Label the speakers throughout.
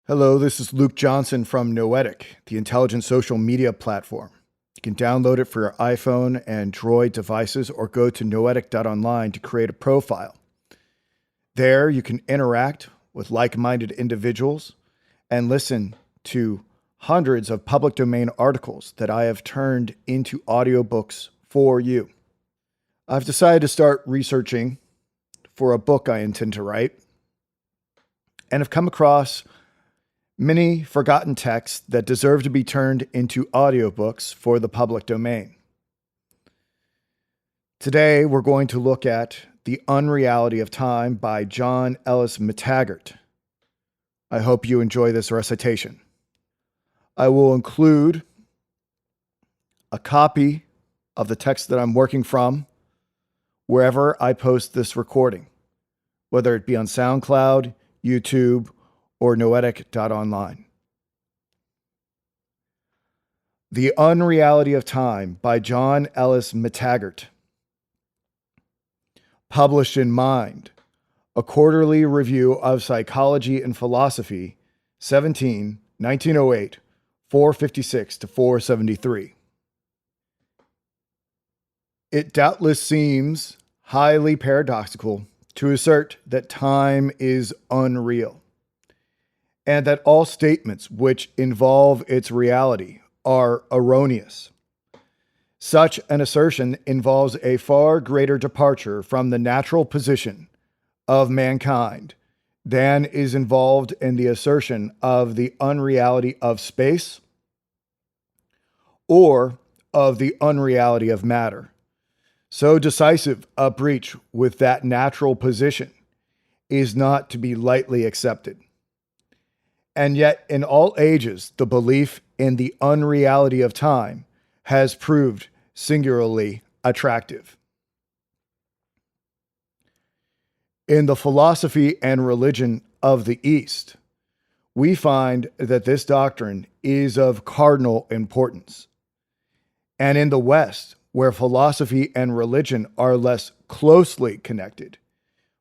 Speaker 1: Hello, this is Luke Johnson from Noetic, the intelligent social media platform. You can download it for your iPhone and Droid devices or go to noetic.online to create a profile. There, you can interact with like-minded individuals and listen to hundreds of public domain articles that I have turned into audiobooks for you. I've decided to start researching for a book I intend to write and have come across many forgotten texts that deserve to be turned into audiobooks for the public domain. Today, we're going to look at The Unreality of Time by John Ellis McTaggart. I hope you enjoy this recitation. I will include a copy of the text that I'm working from wherever I post this recording, whether it be on SoundCloud, YouTube, or noetic.online. The Unreality of Time by John Ellis McTaggart. Published in Mind, a quarterly review of psychology and philosophy, 1908, 456 to 473. It doubtless seems highly paradoxical to assert that time is unreal, and that all statements which involve its reality are erroneous. Such an assertion involves a far greater departure from the natural position of mankind than is involved in the assertion of the unreality of space or of the unreality of matter. So decisive a breach with that natural position is not to be lightly accepted. And yet, in all ages, the belief in the unreality of time has proved singularly attractive. In the philosophy and religion of the East, we find that this doctrine is of cardinal importance. And in the West, where philosophy and religion are less closely connected,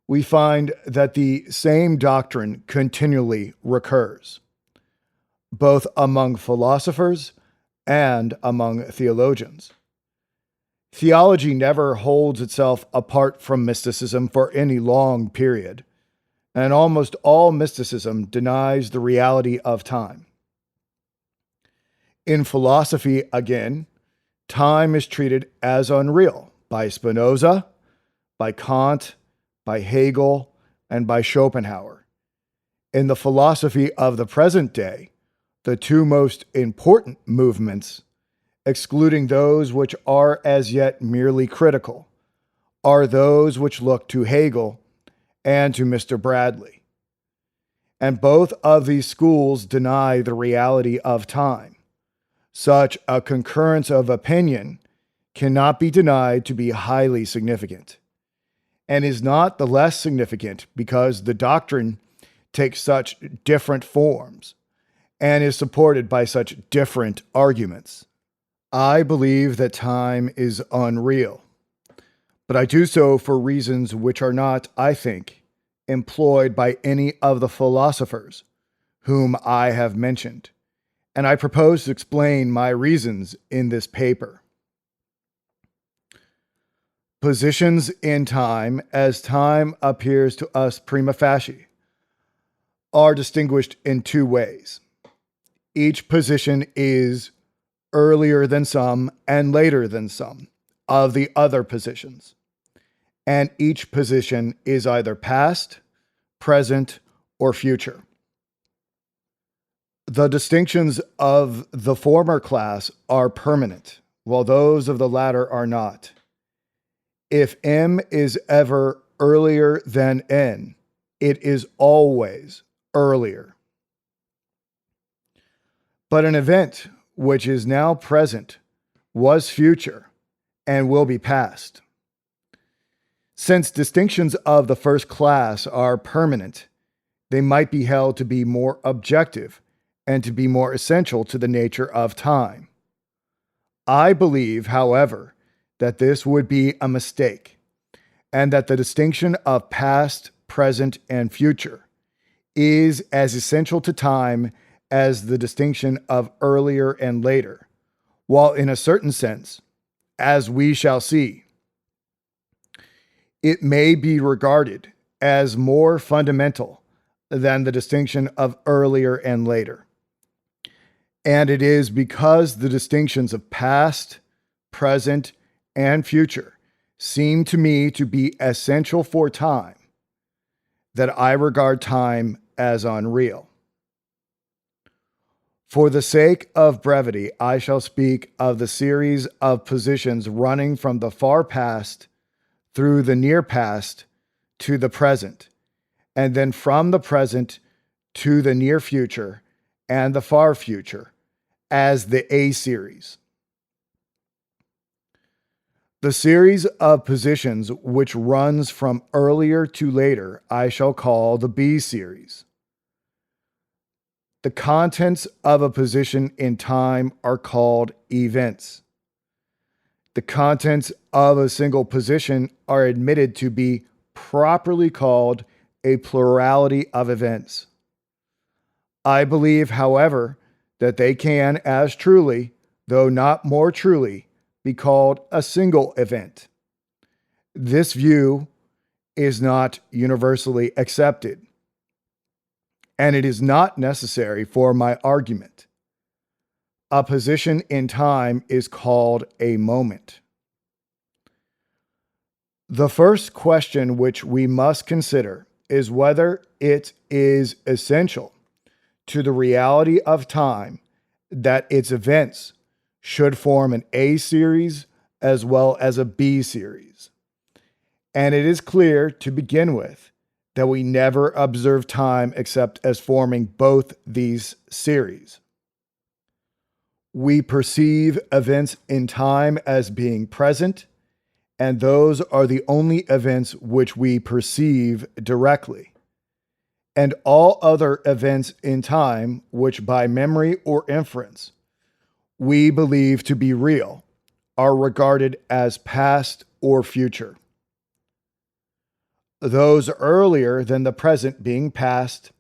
Speaker 1: we find that the same doctrine continually recurs, both among philosophers and among theologians. Theology never holds itself apart from mysticism for any long period, and almost all mysticism denies the reality of time. In philosophy, again, time is treated as unreal by Spinoza, by Kant, by Hegel, and by Schopenhauer. In the philosophy of the present day, the two most important movements, excluding those which are as yet merely critical, are those which look to Hegel and to Mr. Bradley. And both of these schools deny the reality of time. Such a concurrence of opinion cannot be denied to be highly significant, and is not the less significant because the doctrine takes such different forms and is supported by such different arguments. I believe that time is unreal, but I do so for reasons which are not, I think, employed by any of the philosophers whom I have mentioned, and I propose to explain my reasons in this paper. Positions in time, as time appears to us prima facie, are distinguished in two ways. Each position is earlier than some and later than some of the other positions, and each position is either past, present, or future. The distinctions of the former class are permanent, while those of the latter are not. If M is ever earlier than N, it is always earlier. But an event which is now present was future and will be past. Since distinctions of the first class are permanent, they might be held to be more objective and to be more essential to the nature of time. I believe, however, that this would be a mistake, and that the distinction of past, present, and future is as essential to time as the distinction of earlier and later, while in a certain sense, as we shall see, it may be regarded as more fundamental than the distinction of earlier and later. And it is because the distinctions of past, present, and future seem to me to be essential for time that I regard time as unreal. For the sake of brevity, I shall speak of the series of positions running from the far past through the near past to the present, and then from the present to the near future and the far future as the A series. The series of positions which runs from earlier to later I shall call the B series. The contents of a position in time are called events. The contents of a single position are admitted to be properly called a plurality of events. I believe, however, that they can as truly, though not more truly, be called a single event. This view is not universally accepted, and it is not necessary for my argument. A position in time is called a moment. The first question which we must consider is whether it is essential to the reality of time that its events should form an A series as well as a B series. And it is clear to begin with that we never observe time except as forming both these series. We perceive events in time as being present, and those are the only events which we perceive directly. And all other events in time, which by memory or inference we believe to be real, are regarded as past or future. Those earlier than the present being past,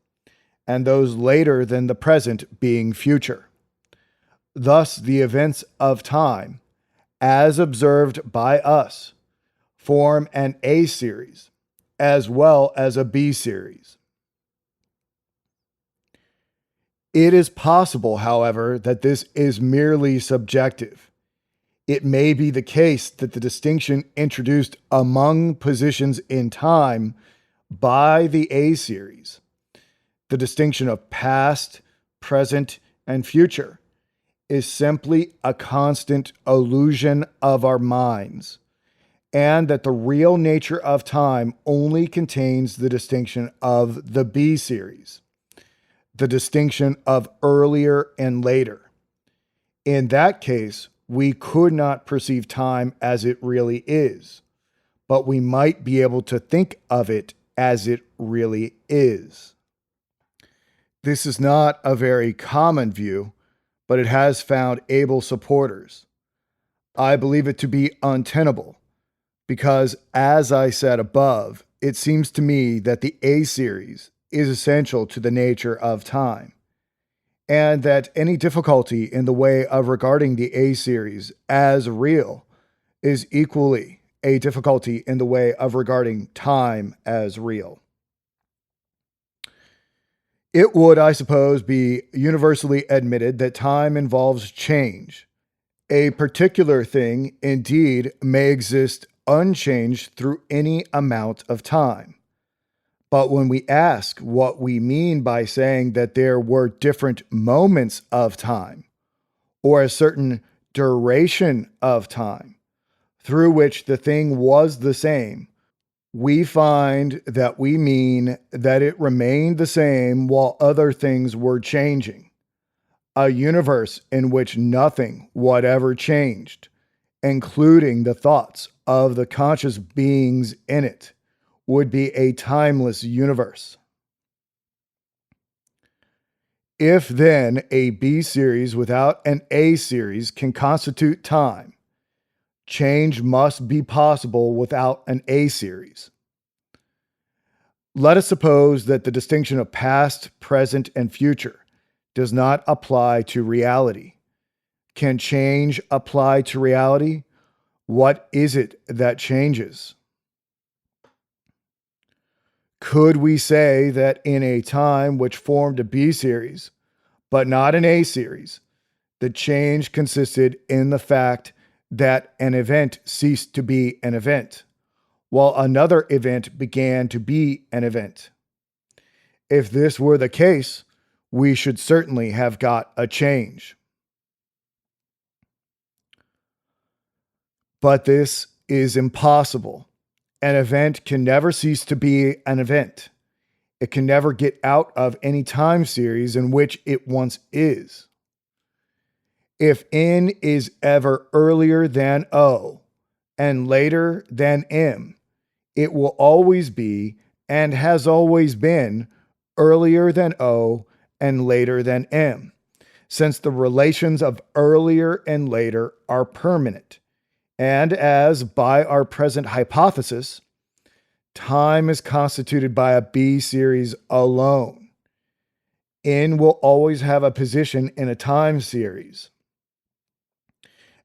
Speaker 1: and those later than the present being future. Thus, the events of time, as observed by us, form an A series as well as a B series. It is possible, however, that this is merely subjective. It may be the case that the distinction introduced among positions in time by the A series, the distinction of past, present, and future, is simply a constant illusion of our minds, and that the real nature of time only contains the distinction of the B series, the distinction of earlier and later. In that case, we could not perceive time as it really is, but we might be able to think of it as it really is. This is not a very common view, but it has found able supporters. I believe it to be untenable, because, as I said above, it seems to me that the A series is essential to the nature of time, and that any difficulty in the way of regarding the A series as real is equally a difficulty in the way of regarding time as real. It would, I suppose, be universally admitted that time involves change. A particular thing, indeed, may exist unchanged through any amount of time. But when we ask what we mean by saying that there were different moments of time, or a certain duration of time, through which the thing was the same, we find that we mean that it remained the same while other things were changing. A universe in which nothing whatever changed, including the thoughts of the conscious beings in it, would be a timeless universe. If then a B series without an A series can constitute time, change must be possible without an A series. Let us suppose that the distinction of past, present, and future does not apply to reality. Can change apply to reality? What is it that changes? Could we say that in a time which formed a B series, but not an A series, the change consisted in the fact that an event ceased to be an event, while another event began to be an event? If this were the case, we should certainly have got a change. But this is impossible. An event can never cease to be an event. It can never get out of any time series in which it once is. If N is ever earlier than O and later than M, it will always be and has always been earlier than O and later than M, since the relations of earlier and later are permanent. And as by our present hypothesis, time is constituted by a B series alone, N will always have a position in a time series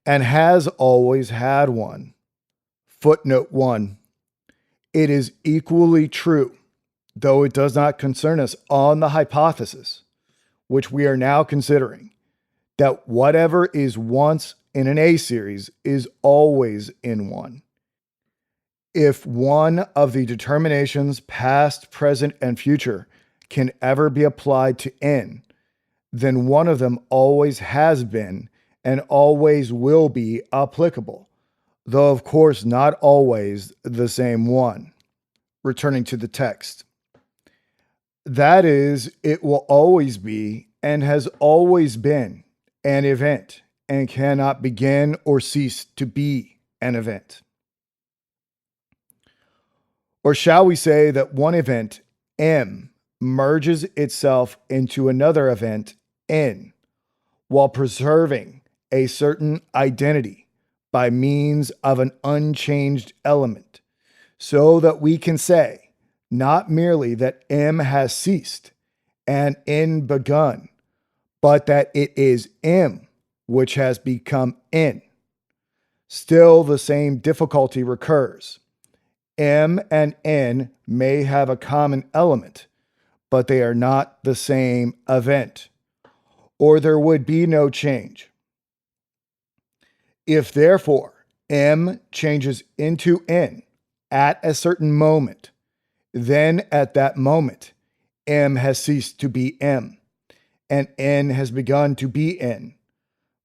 Speaker 1: and has always had one. Footnote 1. It is equally true, though it does not concern us on the hypothesis, which we are now considering, that whatever is once in an A series is always in one. If one of the determinations past, present, and future can ever be applied to N, then one of them always has been and always will be applicable, though of course not always the same one. Returning to the text. That is, it will always be and has always been an event and cannot begin or cease to be an event. Or shall we say that one event, M, merges itself into another event, N, while preserving a certain identity by means of an unchanged element, so that we can say not merely that M has ceased and N begun, but that it is M which has become N. Still, the same difficulty recurs. M and N may have a common element, but they are not the same event, or there would be no change. If therefore M changes into N at a certain moment, then at that moment M has ceased to be M, and N has begun to be N.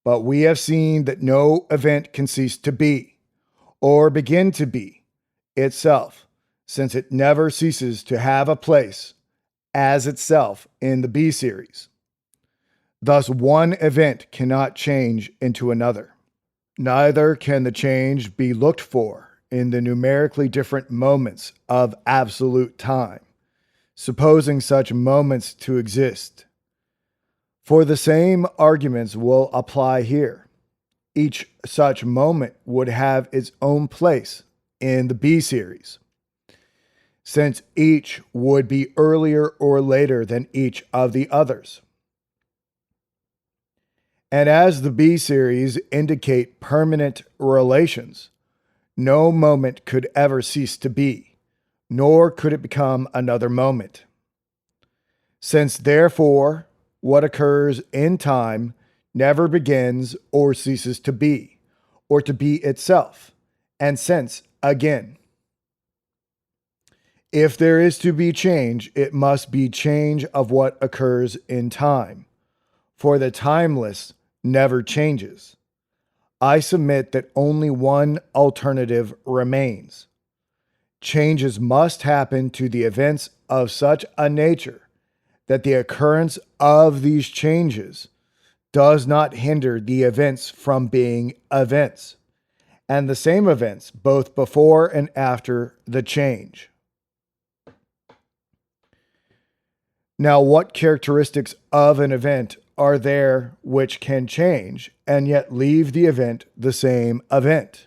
Speaker 1: But we have seen that no event can cease to be, or begin to be, itself, since it never ceases to have a place as itself in the B series. Thus, one event cannot change into another. Neither can the change be looked for in the numerically different moments of absolute time, supposing such moments to exist. For the same arguments will apply here. Each such moment would have its own place in the B series, since each would be earlier or later than each of the others. And as the B series indicate permanent relations, no moment could ever cease to be, nor could it become another moment. Since therefore what occurs in time never begins or ceases to be, or to be itself, and since, again, if there is to be change, it must be change of what occurs in time, for the timeless never changes. I submit that only one alternative remains. Changes must happen to the events of such a nature that the occurrence of these changes does not hinder the events from being events, and the same events both before and after the change. Now, what characteristics of an event are there which can change and yet leave the event the same event?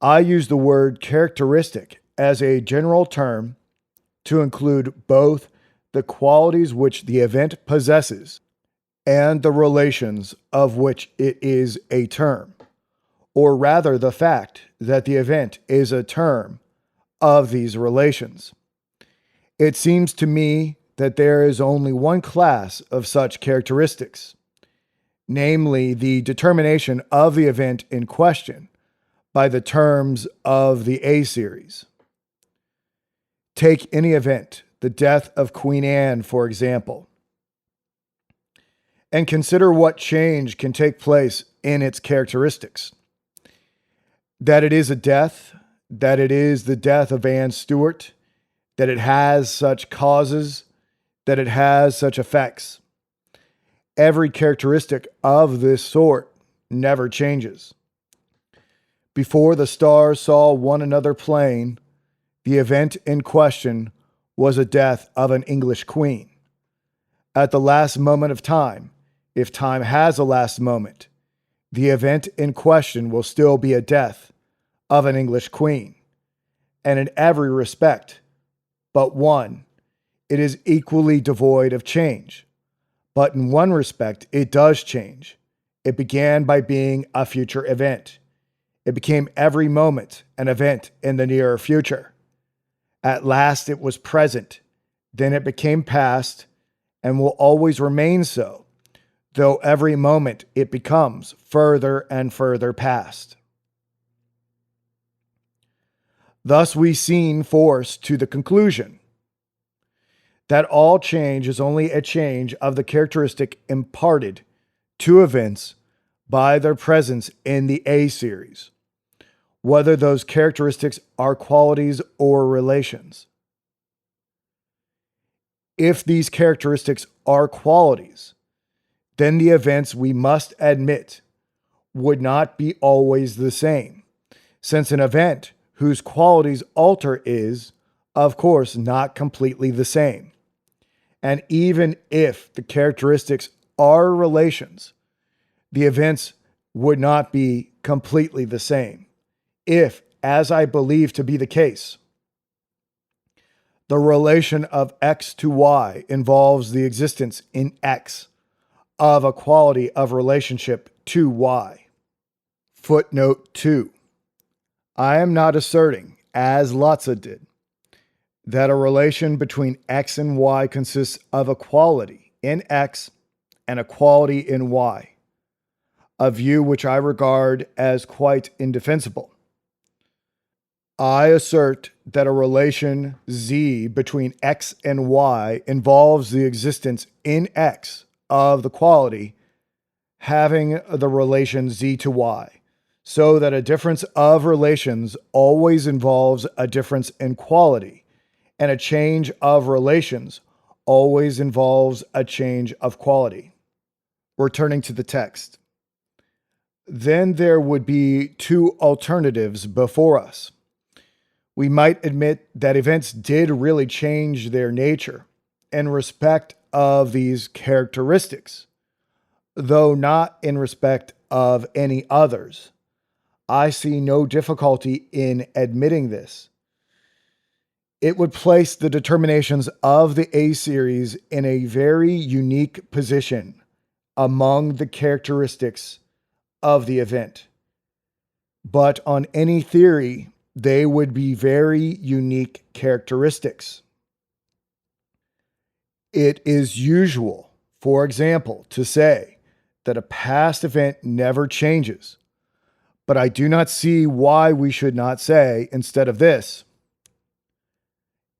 Speaker 1: I use the word characteristic as a general term to include both the qualities which the event possesses and the relations of which it is a term, or rather the fact that the event is a term of these relations. It seems to me that there is only one class of such characteristics, namely the determination of the event in question by the terms of the A series. Take any event, the death of Queen Anne, for example, and consider what change can take place in its characteristics. That it is a death, that it is the death of Anne Stuart, that it has such causes, that it has such effects. Every characteristic of this sort never changes. Before the stars saw one another plain, the event in question was a death of an English queen. At the last moment of time, if time has a last moment, the event in question will still be a death of an English queen. And in every respect but one, it is equally devoid of change. But in one respect, it does change. It began by being a future event. It became every moment an event in the nearer future. At last it was present, then it became past, and will always remain so, though every moment it becomes further and further past. Thus we seem forced to the conclusion that all change is only a change of the characteristic imparted to events by their presence in the A series, whether those characteristics are qualities or relations. If these characteristics are qualities, then the events, we must admit, would not be always the same, since an event whose qualities alter is, of course, not completely the same. And even if the characteristics are relations, the events would not be completely the same. If, as I believe to be the case, the relation of X to Y involves the existence in X of a quality of relationship to Y. Footnote 2. I am not asserting, as Lotze did, that a relation between X and Y consists of a quality in X and a quality in Y, a view which I regard as quite indefensible. I assert that a relation Z between X and Y involves the existence in X of the quality having the relation Z to Y, so that a difference of relations always involves a difference in quality, and a change of relations always involves a change of quality. Returning to the text. Then there would be two alternatives before us. We might admit that events did really change their nature in respect of these characteristics, though not in respect of any others. I see no difficulty in admitting this. It would place the determinations of the A series in a very unique position among the characteristics of the event. But on any theory, they would be very unique characteristics. It is usual, for example, to say that a past event never changes, but I do not see why we should not say, instead of this,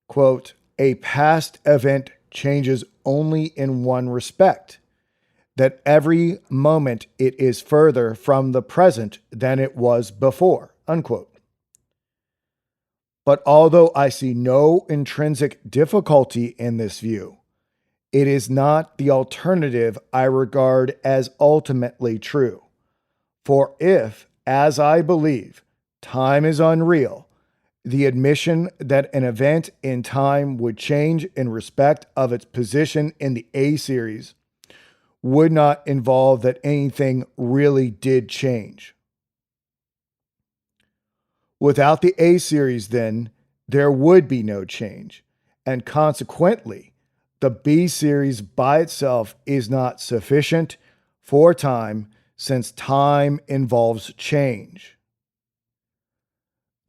Speaker 1: quote, a past event changes only in one respect, that every moment it is further from the present than it was before, unquote. But although I see no intrinsic difficulty in this view, it is not the alternative I regard as ultimately true. For if, as I believe, time is unreal, the admission that an event in time would change in respect of its position in the A series would not involve that anything really did change. Without the A series, then, there would be no change, and consequently, the B series by itself is not sufficient for time, since time involves change.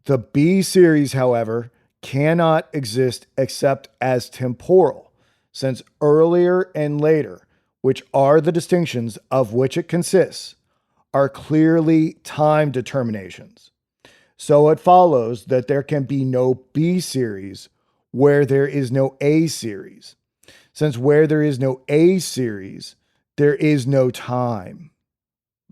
Speaker 1: The B series, however, cannot exist except as temporal, since earlier and later, which are the distinctions of which it consists, are clearly time determinations. So it follows that there can be no B series where there is no A series, since where there is no A series, there is no time.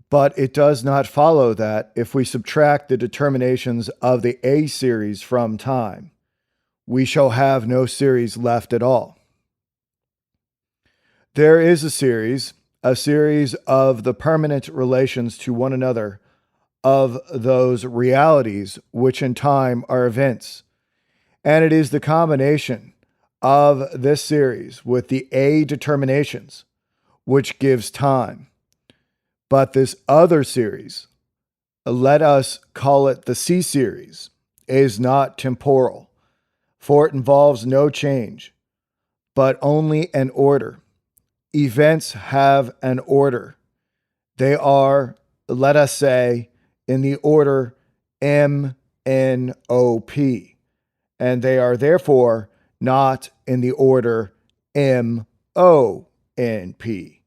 Speaker 1: But it does not follow that if we subtract the determinations of the A series from time, we shall have no series left at all. There is a series of the permanent relations to one another of those realities which in time are events. And it is the combination of this series with the A determinations which gives time. But this other series, let us call it the C series, is not temporal, for it involves no change, but only an order. Events have an order. They are, let us say, in the order M, N, O, P, and they are therefore not in the order M, O, N, P,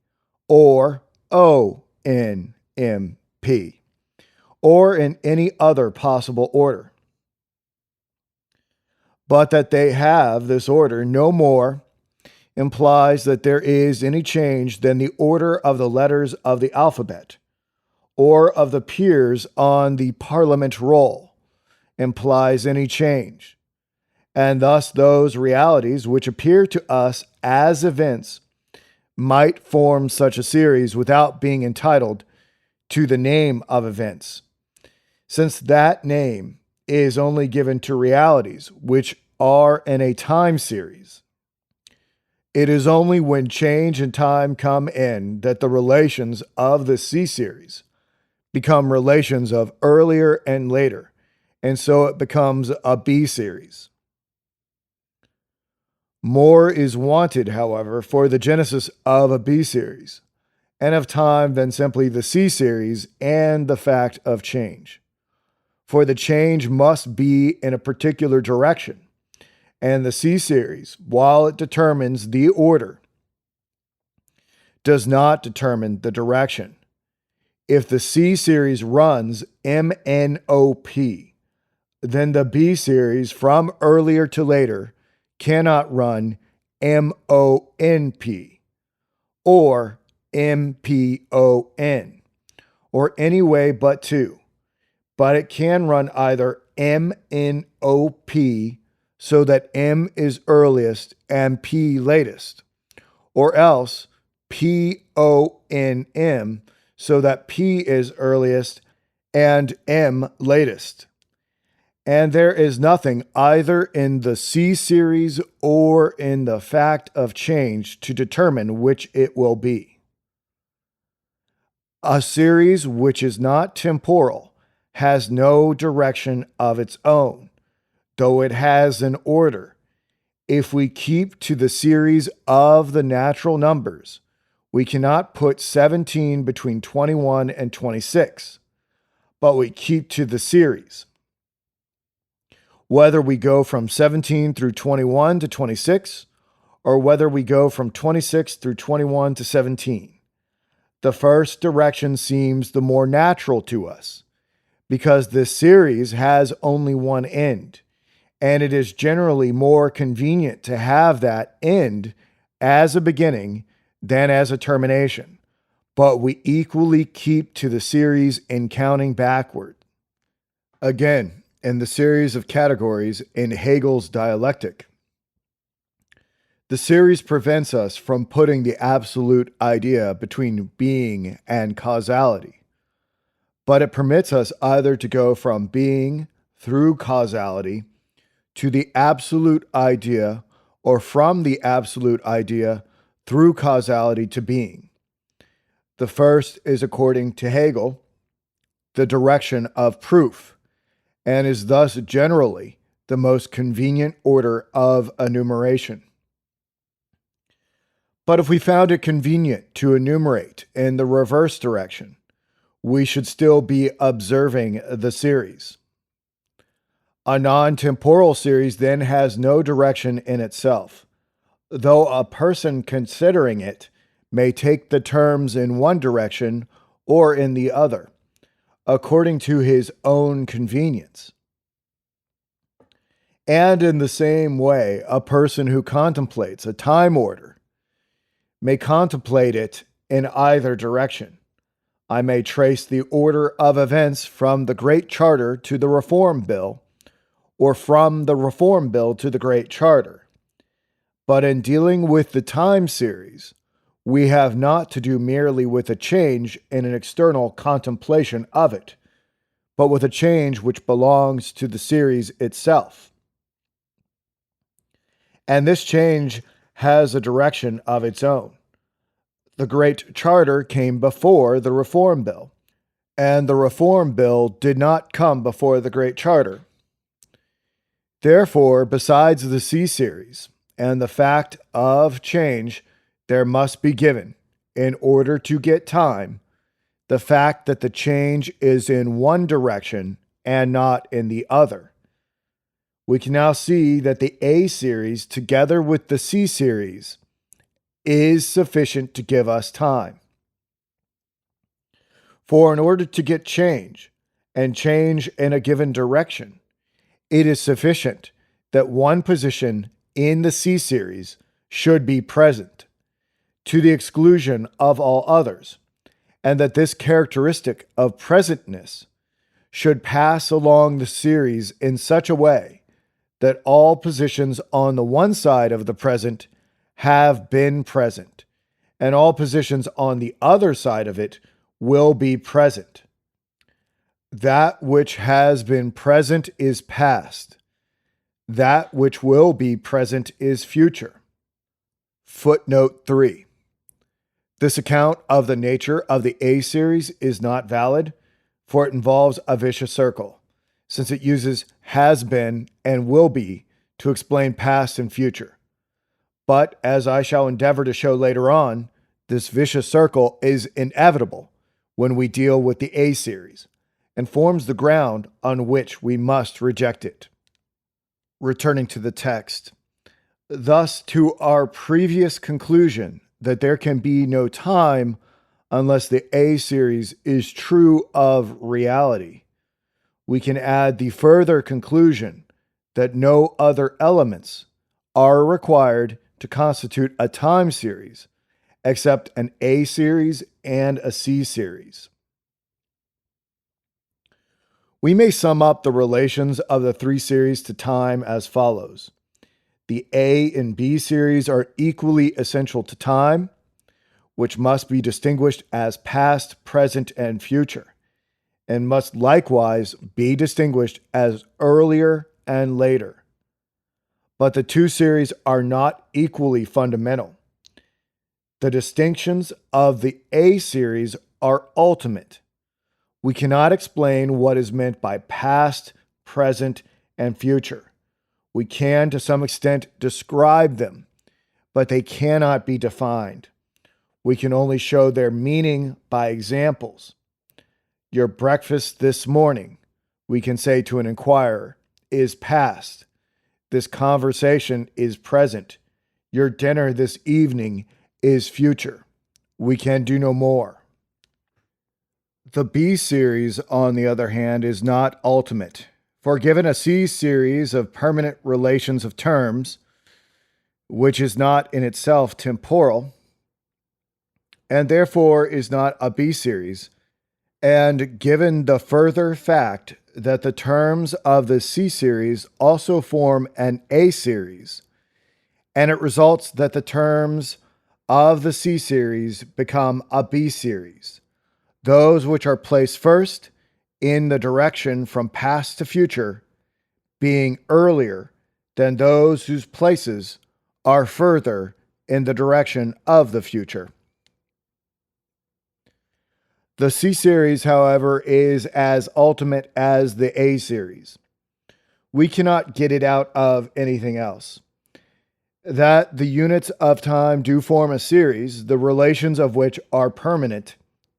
Speaker 1: or O, N, M, P, or in any other possible order. But that they have this order no more implies that there is any change than the order of the letters of the alphabet, or of the peers on the parliament roll, implies any change. And thus those realities which appear to us as events might form such a series without being entitled to the name of events, since that name is only given to realities which are in a time series. It is only when change and time come in that the relations of the C series become relations of earlier and later, and so it becomes a B series. More is wanted, however, for the genesis of a B series and of time than simply the C series and the fact of change. For the change must be in a particular direction, and the C series, while it determines the order, does not determine the direction. If the C series runs MNOP, then the B series from earlier to later cannot run MONP or MPON or any way but two. But it can run either MNOP so that M is earliest and P latest, or else PONM so that P is earliest and M latest. And there is nothing either in the C series or in the fact of change to determine which it will be. A series which is not temporal has no direction of its own, though it has an order. If we keep to the series of the natural numbers, we cannot put 17 between 21 and 26, but we keep to the series. Whether we go from 17 through 21 to 26, or whether we go from 26 through 21 to 17, the first direction seems the more natural to us, because this series has only one end, and it is generally more convenient to have that end as a beginning than as a termination, but we equally keep to the series in counting backward. Again, in the series of categories in Hegel's dialectic, the series prevents us from putting the absolute idea between being and causality, but it permits us either to go from being through causality to the absolute idea, or from the absolute idea through causality to being. The first is, according to Hegel, the direction of proof, and is thus generally the most convenient order of enumeration. But if we found it convenient to enumerate in the reverse direction, we should still be observing the series. A non-temporal series then has no direction in itself, though a person considering it may take the terms in one direction or in the other, according to his own convenience. And in the same way, a person who contemplates a time order may contemplate it in either direction. I may trace the order of events from the Great Charter to the Reform Bill, or from the Reform Bill to the Great Charter. But in dealing with the time series, we have not to do merely with a change in an external contemplation of it, but with a change which belongs to the series itself. And this change has a direction of its own. The Great Charter came before the Reform Bill, and the Reform Bill did not come before the Great Charter. Therefore, besides the C-series and the fact of change, there must be given, in order to get time, the fact that the change is in one direction and not in the other. We can now see that the A-series, together with the C-series, is sufficient to give us time. For in order to get change, and change in a given direction, it is sufficient that one position in the C-series should be present, to the exclusion of all others, and that this characteristic of presentness should pass along the series in such a way that all positions on the one side of the present have been present, and all positions on the other side of it will be present. That which has been present is past. That which will be present is future. Footnote 3. This account of the nature of the A-series is not valid, for it involves a vicious circle, since it uses has been and will be to explain past and future. But, as I shall endeavor to show later on, this vicious circle is inevitable when we deal with the A-series, and forms the ground on which we must reject it. Returning to the text. Thus, to our previous conclusion that there can be no time unless the A-series is true of reality, we can add the further conclusion that no other elements are required to constitute a time series except an A-series and a C-series. We may sum up the relations of the three series to time as follows. The A and B series are equally essential to time, which must be distinguished as past, present, and future, and must likewise be distinguished as earlier and later. But the two series are not equally fundamental. The distinctions of the A series are ultimate. We cannot explain what is meant by past, present, and future. We can, to some extent, describe them, but they cannot be defined. We can only show their meaning by examples. Your breakfast this morning, we can say to an inquirer, is past. This conversation is present. Your dinner this evening is future. We can do no more. The B series, on the other hand, is not ultimate. For given a C series of permanent relations of terms, which is not in itself temporal, and therefore is not a B series, and given the further fact that the terms of the C series also form an A series, and it results that the terms of the C series become a B series, those which are placed first in the direction from past to future being earlier than those whose places are further in the direction of the future. The C series, however, is as ultimate as the A series. We cannot get it out of anything else. That the units of time do form a series, the relations of which are permanent,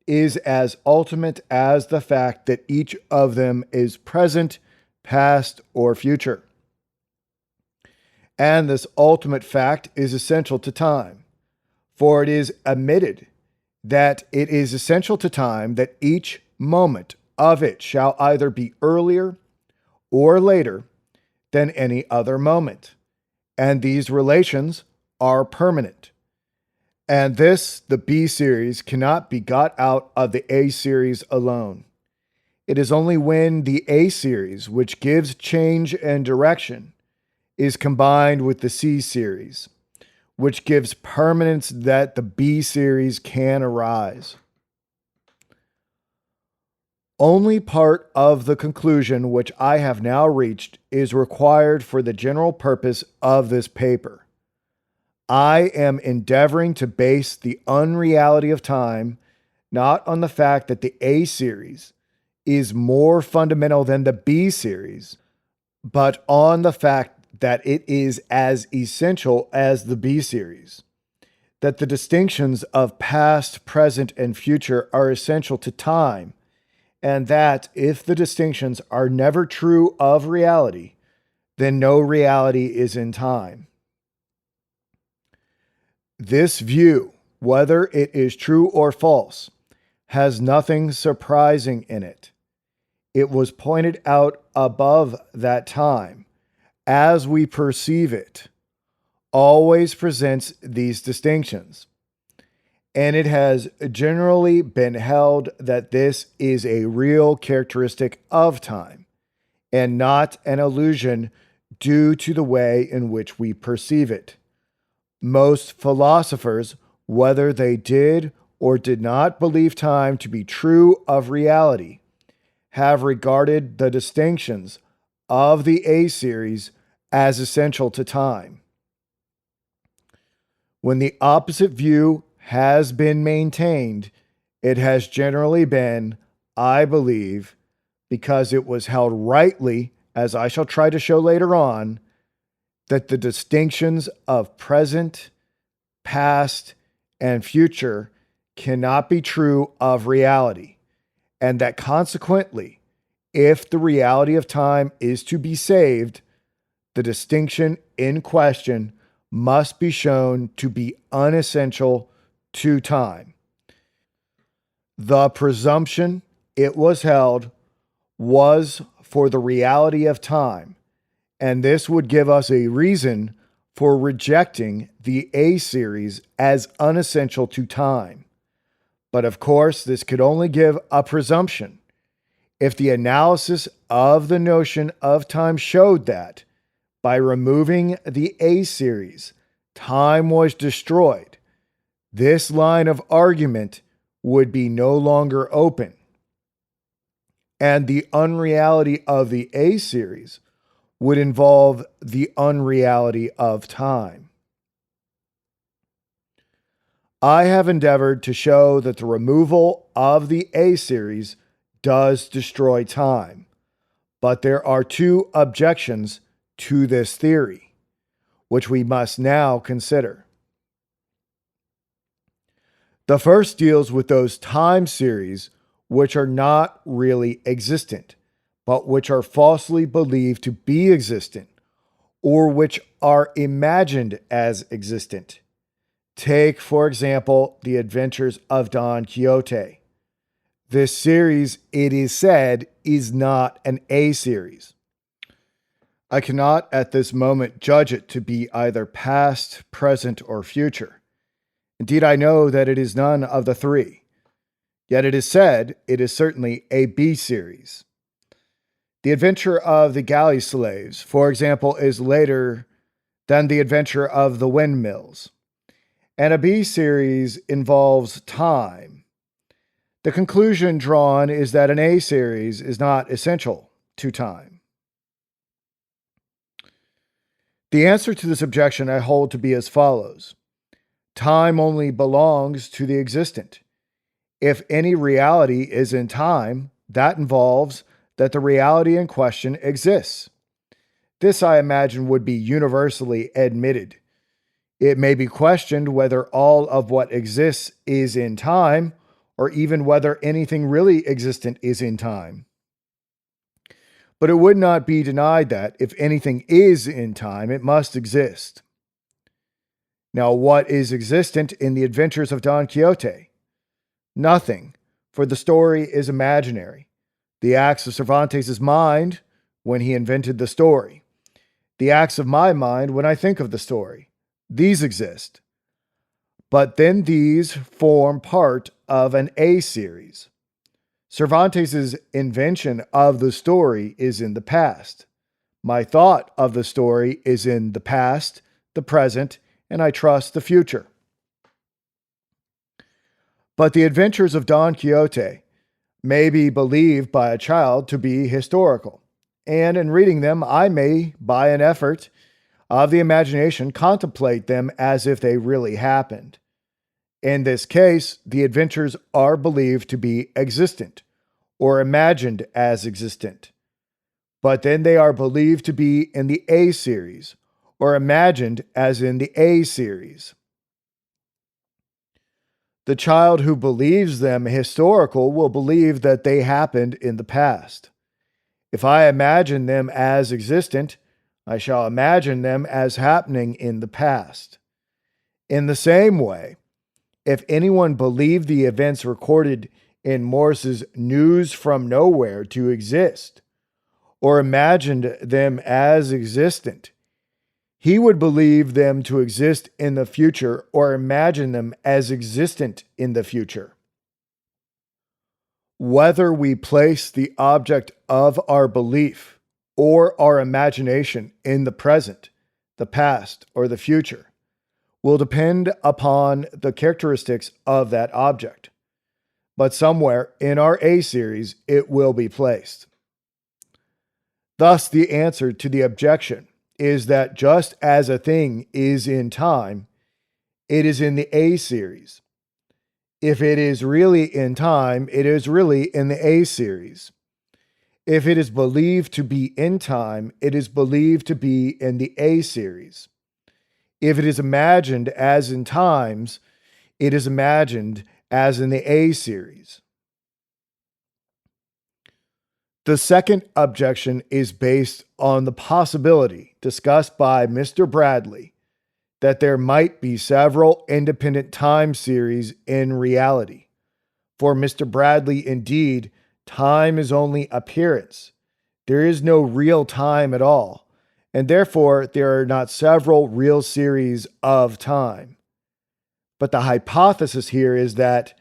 Speaker 1: is as ultimate as the fact that each of them is present, past, or future. And this ultimate fact is essential to time, for it is admitted that it is essential to time that each moment of it shall either be earlier or later than any other moment. And these relations are permanent. And this, the B series, cannot be got out of the A series alone. It is only when the A series, which gives change and direction, is combined with the C series, which gives permanence, that the B series can arise. Only part of the conclusion which I have now reached is required for the general purpose of this paper. I am endeavoring to base the unreality of time not on the fact that the A series is more fundamental than the B series, but on the fact that it is as essential as the B series, that the distinctions of past, present, and future are essential to time, and that if the distinctions are never true of reality, then no reality is in time. This view, whether it is true or false, has nothing surprising in it. It was pointed out above that time, as we perceive it, always presents these distinctions. And it has generally been held that this is a real characteristic of time, and not an illusion due to the way in which we perceive it. Most philosophers, whether they did or did not believe time to be true of reality, have regarded the distinctions of the A series as essential to time. When the opposite view has been maintained, it has generally been, I believe, because it was held rightly, as I shall try to show later on, that the distinctions of present, past, and future cannot be true of reality, and that consequently, if the reality of time is to be saved, the distinction in question must be shown to be unessential to time. The presumption, it was held, was for the reality of time, and this would give us a reason for rejecting the A series as unessential to time. But of course, this could only give a presumption. If the analysis of the notion of time showed that, by removing the A series, time was destroyed, this line of argument would be no longer open. And the unreality of the A series would involve the unreality of time. I have endeavored to show that the removal of the A series does destroy time, but there are two objections to this theory, which we must now consider. The first deals with those time series which are not really existent, but which are falsely believed to be existent, or which are imagined as existent. Take, for example, the Adventures of Don Quixote. This series, it is said, is not an A series. I cannot at this moment judge it to be either past, present, or future. Indeed, I know that it is none of the three. Yet it is said it is certainly a B series. The Adventure of the Galley Slaves, for example, is later than the Adventure of the Windmills. And a B series involves time. The conclusion drawn is that an A series is not essential to time. The answer to this objection I hold to be as follows. Time only belongs to the existent. If any reality is in time, that involves that the reality in question exists. This, I imagine, would be universally admitted. It may be questioned whether all of what exists is in time, or even whether anything really existent is in time. But it would not be denied that, if anything is in time, it must exist. Now, what is existent in the Adventures of Don Quixote? Nothing, for the story is imaginary. The acts of Cervantes' mind when he invented the story. The acts of my mind when I think of the story. These exist. But then these form part of an A series. Cervantes' invention of the story is in the past. My thought of the story is in the past, the present, and I trust the future. But the Adventures of Don Quixote may be believed by a child to be historical, and in reading them, I may, by an effort of the imagination, contemplate them as if they really happened. In this case, the adventures are believed to be existent, or imagined as existent. But then they are believed to be in the A series, or imagined as in the A series. The child who believes them historical will believe that they happened in the past. If I imagine them as existent, I shall imagine them as happening in the past. In the same way, if anyone believed the events recorded in Morse's News from Nowhere to exist, or imagined them as existent, he would believe them to exist in the future or imagine them as existent in the future. Whether we place the object of our belief or our imagination in the present, the past, or the future will depend upon the characteristics of that object. But somewhere in our A series, it will be placed. Thus, the answer to the objection is that just as a thing is in time, it is in the A series. If it is really in time, it is really in the A series. If it is believed to be in time, it is believed to be in the A series. If it is imagined as in times, it is imagined as in the A series. The second objection is based on the possibility discussed by Mr. Bradley that there might be several independent time series in reality. For Mr. Bradley, indeed, time is only appearance. There is no real time at all, and therefore there are not several real series of time. But the hypothesis here is that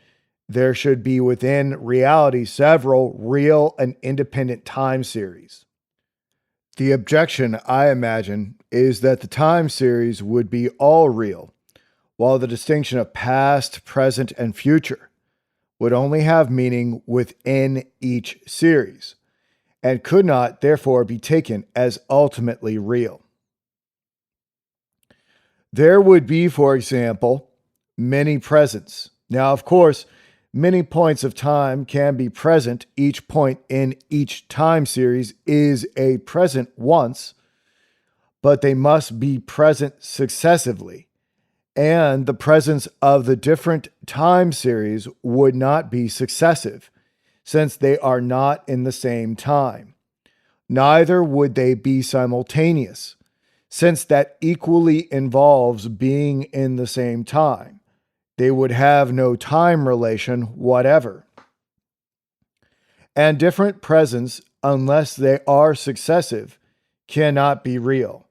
Speaker 1: there should be within reality several real and independent time series. The objection, I imagine, is that the time series would be all real, while the distinction of past, present, and future would only have meaning within each series, and could not therefore be taken as ultimately real. There would be, for example, many presents. Now, of course, many points of time can be present. Each point in each time series is a present once, but they must be present successively. And the presence of the different time series would not be successive, since they are not in the same time. Neither would they be simultaneous, since that equally involves being in the same time. They would have no time relation whatever. And different presents, unless they are successive, cannot be real.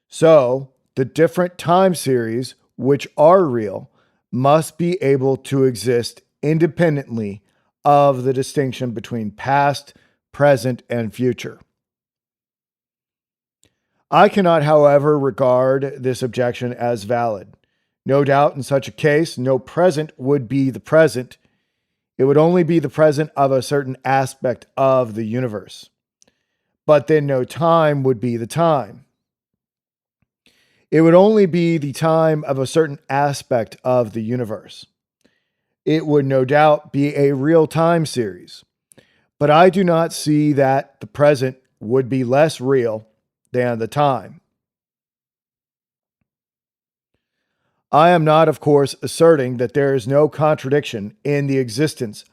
Speaker 1: So, the different time series, which are real, must be able to exist independently of the distinction between past, present, and future. I cannot, however, regard this objection as valid. No doubt in such a case, no present would be the present. It would only be the present of a certain aspect of the universe. But then no time would be the time. It would only be the time of a certain aspect of the universe. It would no doubt be a real time series. But I do not see that the present would be less real than the time. I am not, of course, asserting that there is no contradiction in the existence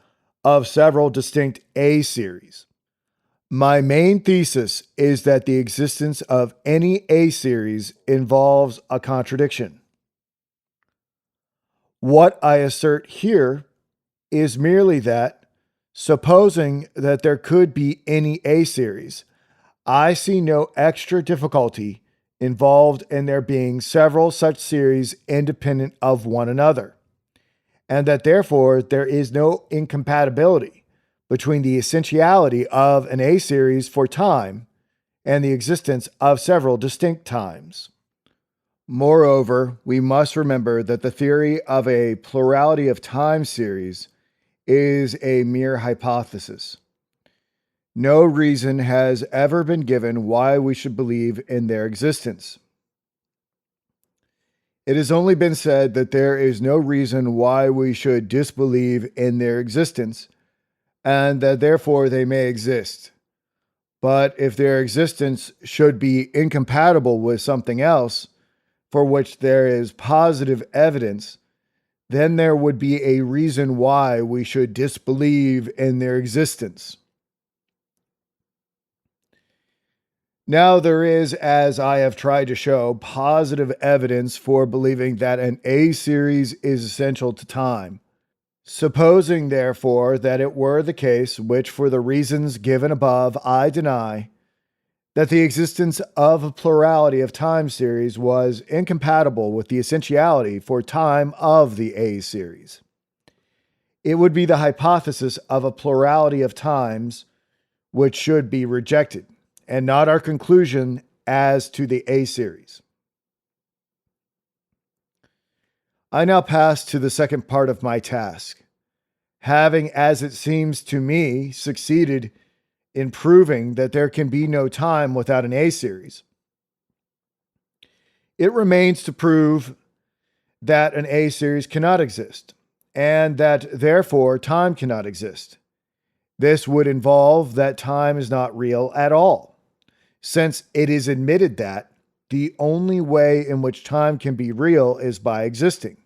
Speaker 1: of several distinct A series. My main thesis is that the existence of any A series involves a contradiction. What I assert here is merely that, supposing that there could be any A series, I see no extra difficulty involved in there being several such series independent of one another, and that therefore there is no incompatibility between the essentiality of an A series for time and the existence of several distinct times. Moreover, we must remember that the theory of a plurality of time series is a mere hypothesis. No reason has ever been given why we should believe in their existence. It has only been said that there is no reason why we should disbelieve in their existence, and that therefore they may exist. But if their existence should be incompatible with something else, for which there is positive evidence, then there would be a reason why we should disbelieve in their existence. Now there is, as I have tried to show, positive evidence for believing that an A series is essential to time. Supposing, therefore, that it were the case, which for the reasons given above I deny, that the existence of a plurality of time series was incompatible with the essentiality for time of the A series, it would be the hypothesis of a plurality of times which should be rejected, and not our conclusion as to the A series. I now pass to the second part of my task. Having, as it seems to me, succeeded in proving that there can be no time without an A series, it remains to prove that an A series cannot exist, and that therefore time cannot exist. This would involve that time is not real at all, since it is admitted that the only way in which time can be real is by existing.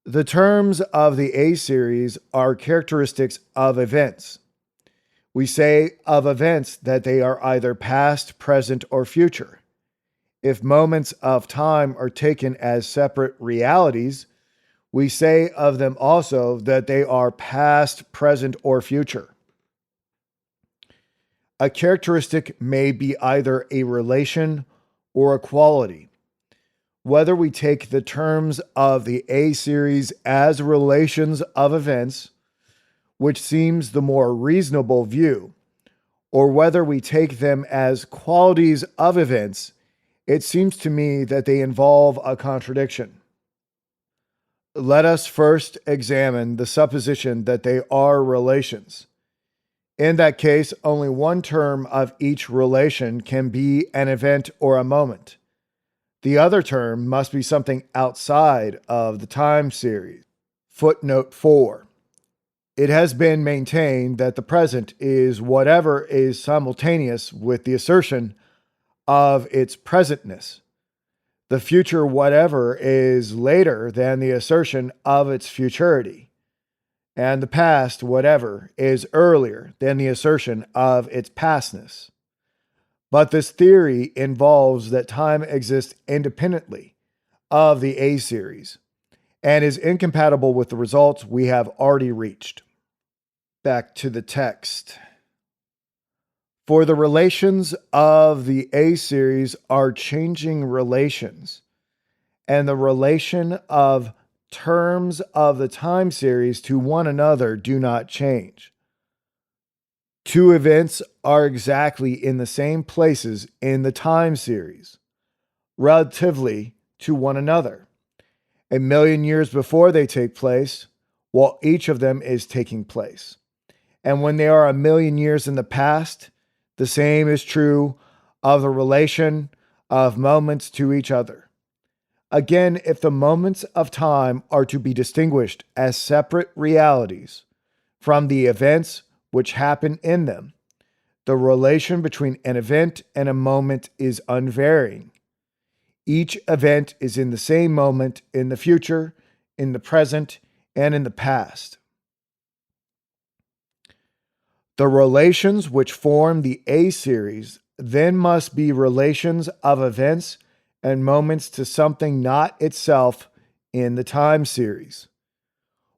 Speaker 1: The terms of the A series are characteristics of events. We say of events that they are either past, present, or future. If moments of time are taken as separate realities, we say of them also that they are past, present, or future. A characteristic may be either a relation or a quality. Whether we take the terms of the A series as relations of events, which seems the more reasonable view, or whether we take them as qualities of events, it seems to me that they involve a contradiction. Let us first examine the supposition that they are relations. In that case, only one term of each relation can be an event or a moment. The other term must be something outside of the time series. Footnote 4. It has been maintained that the present is whatever is simultaneous with the assertion of its presentness. The future whatever is later than the assertion of its futurity. And the past whatever is earlier than the assertion of its pastness. But this theory involves that time exists independently of the A series and is incompatible with the results we have already reached. Back to the text. For the relations of the A series are changing relations, and the relation of terms of the time series to one another do not change. Two events are exactly in the same places in the time series, relatively to one another, 1,000,000 years before they take place, while each of them is taking place. And when they are 1,000,000 years in the past, the same is true of the relation of moments to each other. Again, if the moments of time are to be distinguished as separate realities from the events which happen in them, The relation between an event and a moment is unvarying. Each event is in the same moment in the future, in the present, and in the past. The relations which form the A series then must be relations of events and moments to something not itself in the time series.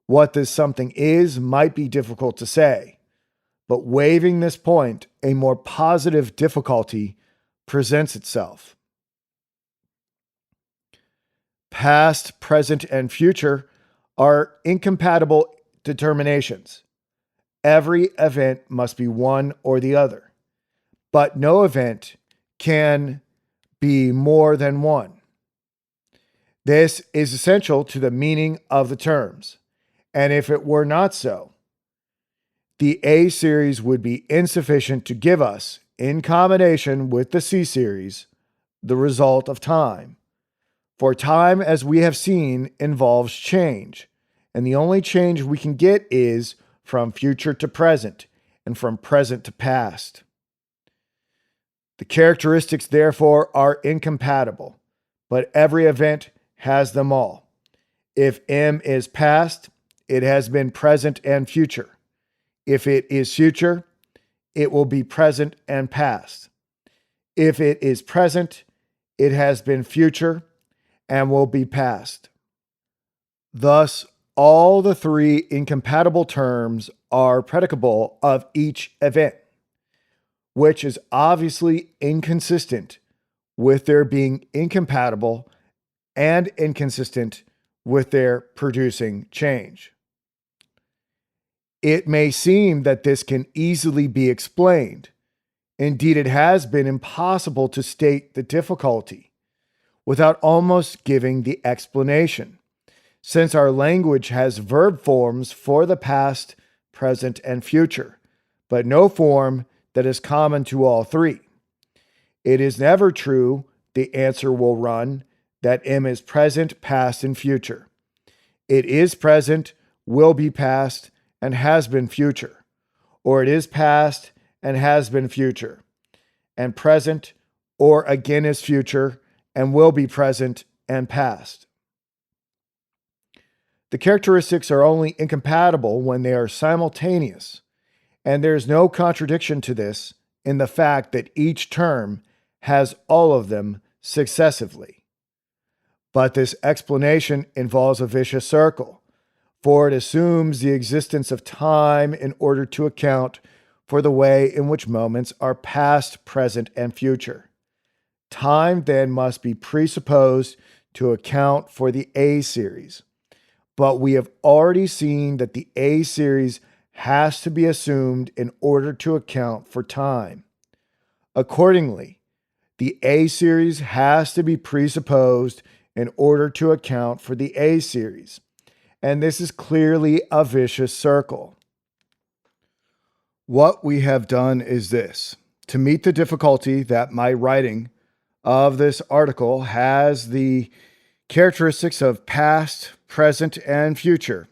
Speaker 1: What this something is might be difficult to say, but waiving this point, a more positive difficulty presents itself. Past, present, and future are incompatible determinations. Every event must be one or the other, but no event can be more than one. This is essential to the meaning of the terms, and if it were not so, the A series would be insufficient to give us, in combination with the C series, the result of time. For time, as we have seen, involves change, and the only change we can get is from future to present, and from present to past. The characteristics, therefore, are incompatible, but every event has them all. If M is past, it has been present and future. If it is future, it will be present and past. If it is present, it has been future and will be past. Thus, all the three incompatible terms are predicable of each event, which is obviously inconsistent with their being incompatible and inconsistent with their producing change. It may seem that this can easily be explained. Indeed, it has been impossible to state the difficulty without almost giving the explanation, since our language has verb forms for the past, present, and future, but no form that is common to all three. It is never true, the answer will run, that M is present, past, and future. It is present, will be past, and has been future, or it is past and has been future, and present, or again is future and will be present and past. The characteristics are only incompatible when they are simultaneous, and there is no contradiction to this in the fact that each term has all of them successively. But this explanation involves a vicious circle, for it assumes the existence of time in order to account for the way in which moments are past, present, and future. Time then must be presupposed to account for the A series. But we have already seen that the A series has to be assumed in order to account for time. Accordingly, the A series has to be presupposed in order to account for the A series, and this is clearly a vicious circle. What we have done is this: to meet the difficulty that my writing of this article has the characteristics of past, present, and future,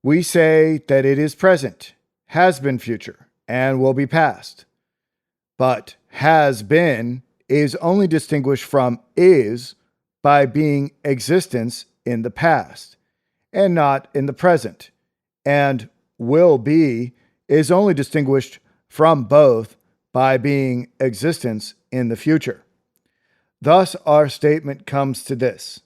Speaker 1: we say that it is present, has been future, and will be past. But has been is only distinguished from is by being existence in the past and not in the present, and will be is only distinguished from both by being existence in the future. Thus, our statement comes to this: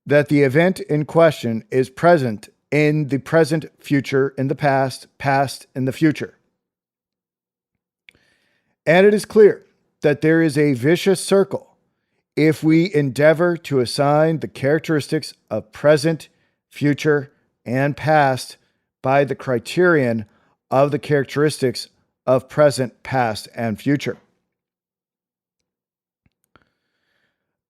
Speaker 1: that the event in question is present in the present, future in the past, past in the future. And it is clear that there is a vicious circle if we endeavor to assign the characteristics of present, future, and past by the criterion of the characteristics of present, past, and future.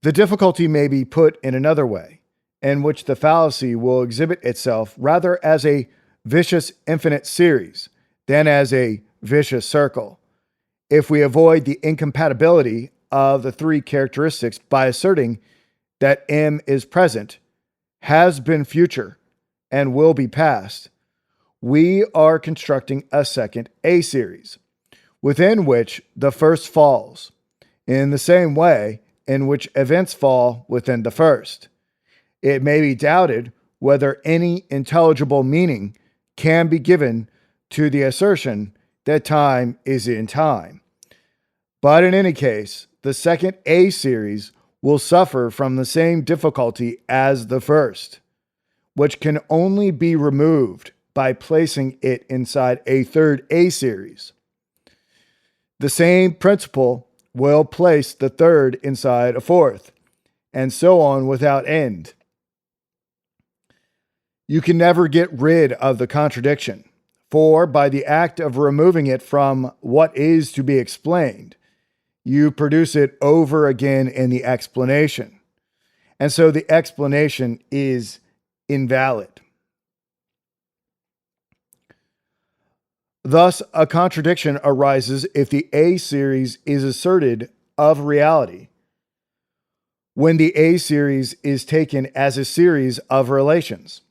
Speaker 1: The difficulty may be put in another way, in which the fallacy will exhibit itself rather as a vicious infinite series than as a vicious circle, if we avoid the incompatibility of the three characteristics by asserting that M is present, has been future, and will be past. We are constructing a second A series, within which the first falls, in the same way in which events fall within the first. It may be doubted whether any intelligible meaning can be given to the assertion that time is in time. But in any case, the second A series will suffer from the same difficulty as the first, which can only be removed by placing it inside a third A series. The same principle will place the third inside a fourth, and so on without end. You can never get rid of the contradiction, for by the act of removing it from what is to be explained, you produce it over again in the explanation, and so the explanation is invalid. Thus, a contradiction arises if the A series is asserted of reality, when the A series is taken as a series of relations.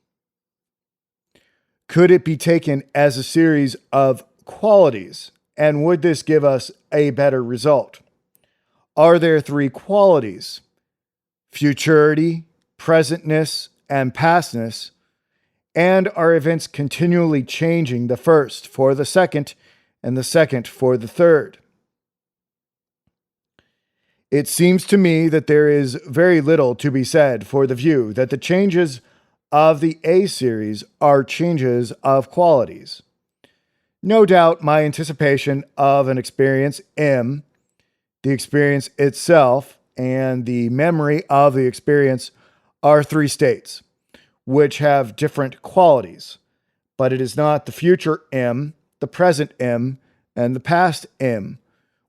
Speaker 1: Could it be taken as a series of qualities, and would this give us a better result? Are there three qualities: futurity, presentness, and pastness? And are events continually changing the first for the second and the second for the third? It seems to me that there is very little to be said for the view that the changes of the A series are changes of qualities. No doubt my anticipation of an experience M, the experience itself, and the memory of the experience are three states, which have different qualities, but it is not the future M, the present M, and the past M,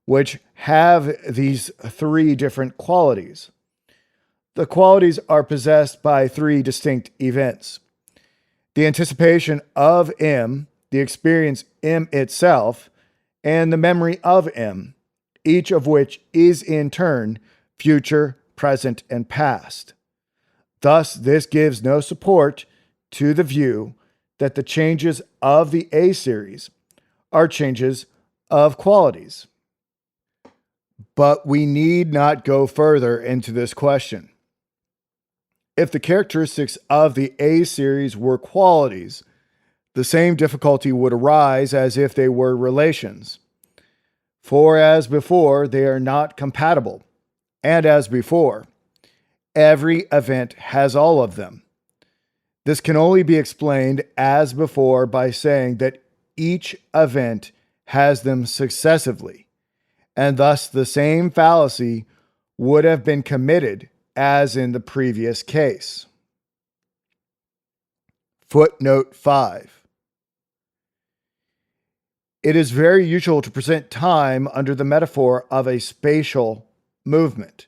Speaker 1: which have these three different qualities. The qualities are possessed by three distinct events: the anticipation of M, the experience M itself, and the memory of M, each of which is in turn future, present, and past. Thus, this gives no support to the view that the changes of the A series are changes of qualities. But we need not go further into this question. If the characteristics of the A series were qualities, the same difficulty would arise as if they were relations. For as before, they are not compatible, and as before, every event has all of them. This can only be explained as before by saying that each event has them successively, and thus the same fallacy would have been committed as in the previous case. Footnote 5. It is very usual to present time under the metaphor of a spatial movement.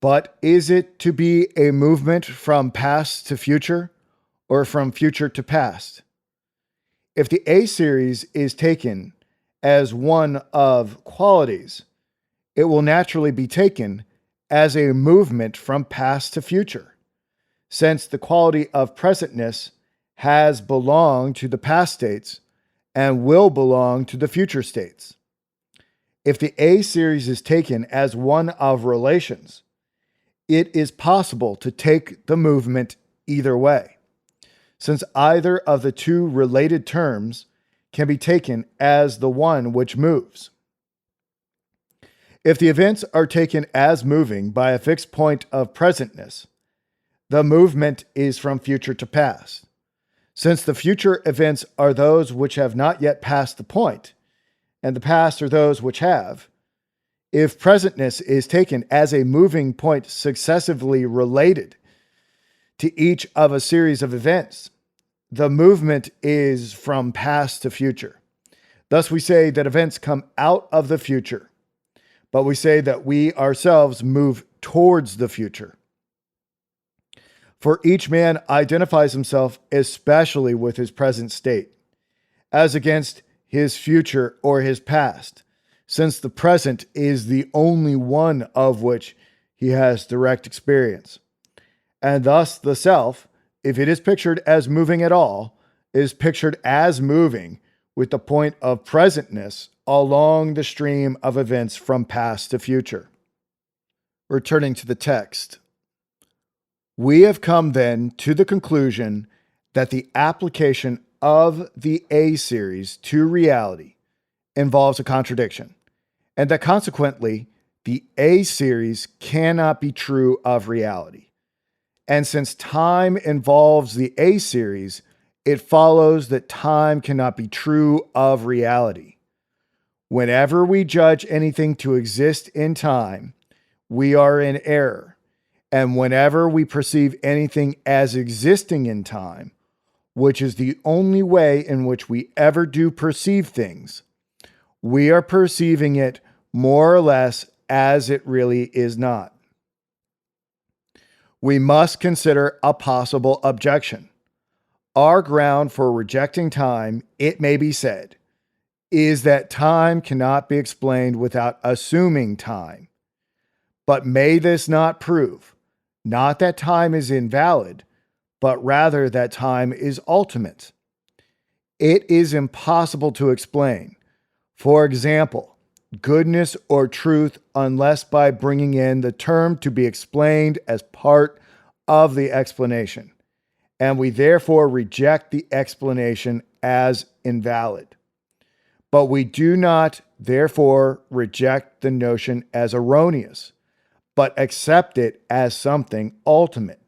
Speaker 1: But is it to be a movement from past to future, or from future to past? If the A series is taken as one of qualities, it will naturally be taken as a movement from past to future, since the quality of presentness has belonged to the past states and will belong to the future states. If the A series is taken as one of relations, it is possible to take the movement either way, since either of the two related terms can be taken as the one which moves. If the events are taken as moving by a fixed point of presentness, the movement is from future to past. Since the future events are those which have not yet passed the point, and the past are those which have, if presentness is taken as a moving point successively related to each of a series of events, the movement is from past to future. Thus we say that events come out of the future, but we say that we ourselves move towards the future. For each man identifies himself especially with his present state, as against his future or his past, since the present is the only one of which he has direct experience. And thus the self, if it is pictured as moving at all, is pictured as moving with the point of presentness along the stream of events from past to future. Returning to the text, we have come then to the conclusion that the application of the A series to reality involves a contradiction, and that consequently, the A series cannot be true of reality. And since time involves the A series, it follows that time cannot be true of reality. Whenever we judge anything to exist in time, we are in error. And whenever we perceive anything as existing in time, which is the only way in which we ever do perceive things, we are perceiving it more or less as it really is not. We must consider a possible objection. Our ground for rejecting time, it may be said, is that time cannot be explained without assuming time. But may this not prove, not that time is invalid, but rather that time is ultimate? It is impossible to explain, for example, goodness or truth unless by bringing in the term to be explained as part of the explanation, and we therefore reject the explanation as invalid. But we do not therefore reject the notion as erroneous, but accept it as something ultimate,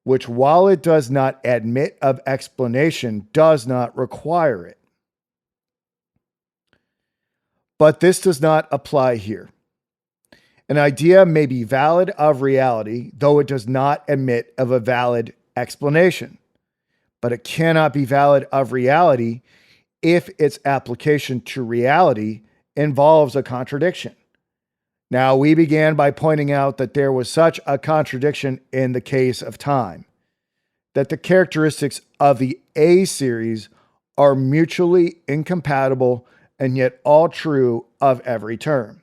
Speaker 1: which, while it does not admit of explanation, does not require it. But this does not apply here. An idea may be valid of reality, though it does not admit of a valid explanation. But it cannot be valid of reality if its application to reality involves a contradiction. Now, we began by pointing out that there was such a contradiction in the case of time, that the characteristics of the A series are mutually incompatible and yet all true of every term.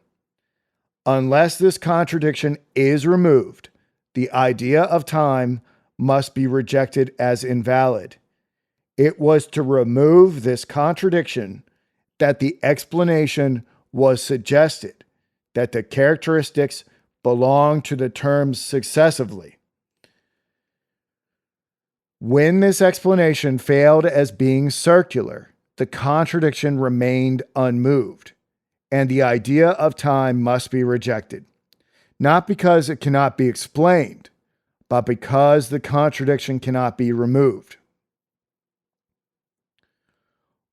Speaker 1: Unless this contradiction is removed, the idea of time must be rejected as invalid. It was to remove this contradiction that the explanation was suggested, that the characteristics belong to the terms successively. When this explanation failed as being circular, the contradiction remained unmoved, and the idea of time must be rejected, not because it cannot be explained, but because the contradiction cannot be removed.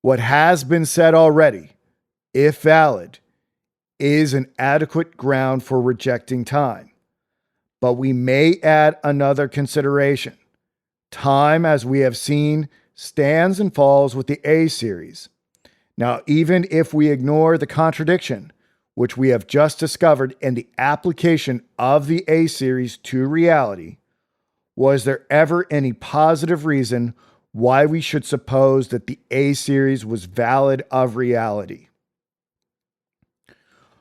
Speaker 1: What has been said already, if valid, is an adequate ground for rejecting time. But we may add another consideration. Time, as we have seen, stands and falls with the A series. Now, even if we ignore the contradiction, which we have just discovered in the application of the A series to reality, was there ever any positive reason why we should suppose that the A series was valid of reality?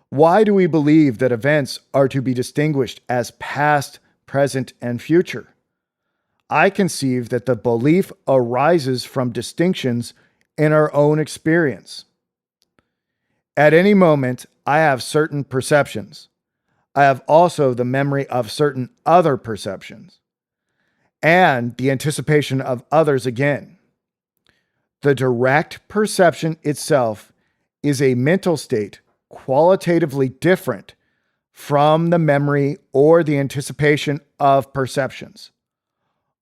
Speaker 1: Why do we believe that events are to be distinguished as past, present, and future? I conceive that the belief arises from distinctions in our own experience. At any moment, I have certain perceptions. I have also the memory of certain other perceptions, and the anticipation of others again. The direct perception itself is a mental state qualitatively different from the memory or the anticipation of perceptions.